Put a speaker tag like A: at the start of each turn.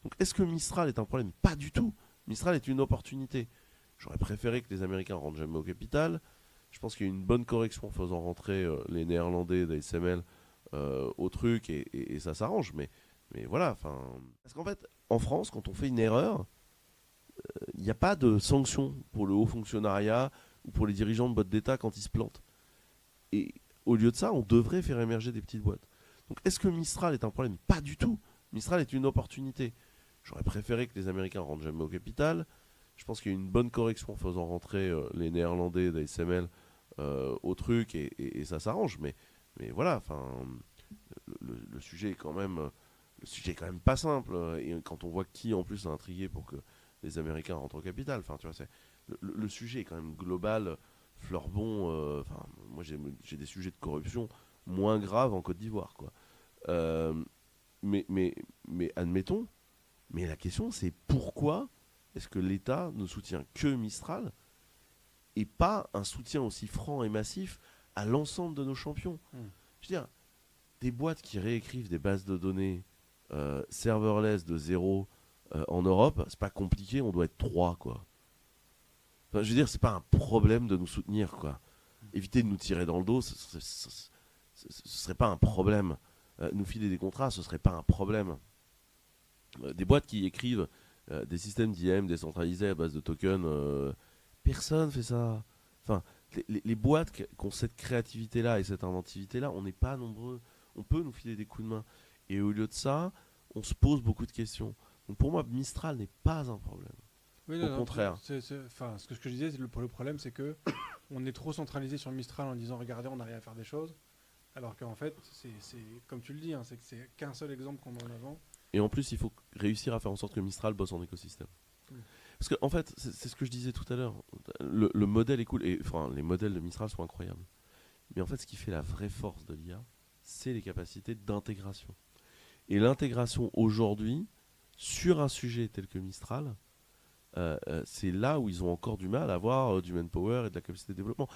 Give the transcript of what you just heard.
A: Donc est-ce que Mistral est un problème? Pas du tout. Mistral est une opportunité. J'aurais préféré que les Américains rentrent jamais au capital. Je pense qu'il y a eu une bonne correction en faisant rentrer les Néerlandais d'ASML au truc et ça s'arrange. Mais voilà, enfin. Parce qu'en fait, en France, quand on fait une erreur, il n'y a pas de sanction pour le haut fonctionnariat ou pour les dirigeants de boîtes d'État quand ils se plantent. Et au lieu de ça, on devrait faire émerger des petites boîtes. Donc est-ce que Mistral est un problème? Pas du tout. Mistral est une opportunité. J'aurais préféré que les Américains rentrent jamais au capital. Je pense qu'il y a eu une bonne correction en faisant rentrer les Néerlandais d'ASML au truc et ça s'arrange. Mais voilà, enfin, le sujet est quand même, le sujet est quand même pas simple. Et quand on voit qui en plus a intrigué pour que les Américains rentrent au capital, enfin, tu vois, le sujet est quand même global. Fleurbon, enfin, moi j'ai des sujets de corruption moins graves en Côte d'Ivoire, quoi. Euh, mais, mais, mais admettons, mais la question c'est pourquoi est-ce que l'État ne soutient que Mistral et pas un soutien aussi franc et massif à l'ensemble de nos champions?
B: Hmm.
A: Je veux dire, des boîtes qui réécrivent des bases de données serverless de zéro en Europe, c'est pas compliqué, on doit être trois, quoi. Enfin, je veux dire, c'est pas un problème de nous soutenir, quoi. Éviter de nous tirer dans le dos, ce serait pas un problème. Nous filer des contrats, ce serait pas un problème. Des boîtes qui écrivent des systèmes d'IM décentralisés à base de tokens, personne fait ça. Enfin, les boîtes qui ont cette créativité-là et cette inventivité-là, on n'est pas nombreux. On peut nous filer des coups de main. Et au lieu de ça, on se pose beaucoup de questions. Donc pour moi, Mistral n'est pas un problème.
B: Oui,
A: Au
B: non, non,
A: contraire.
B: enfin, ce que je disais, le problème, c'est que on est trop centralisé sur Mistral en disant, regardez, on arrive à faire des choses, alors qu'en fait, comme tu le dis, hein, c'est que c'est qu'un seul exemple qu'on met en avant.
A: Et en plus, il faut réussir à faire en sorte que Mistral bosse en écosystème.
B: Mm.
A: Parce que, en fait, c'est ce que je disais tout à l'heure. Le modèle est cool. Et, enfin, les modèles de Mistral sont incroyables. Mais en fait, ce qui fait la vraie force de l'IA, c'est les capacités d'intégration. Et l'intégration aujourd'hui, sur un sujet tel que Mistral, c'est là où ils ont encore du mal à avoir du manpower et de la capacité de développement.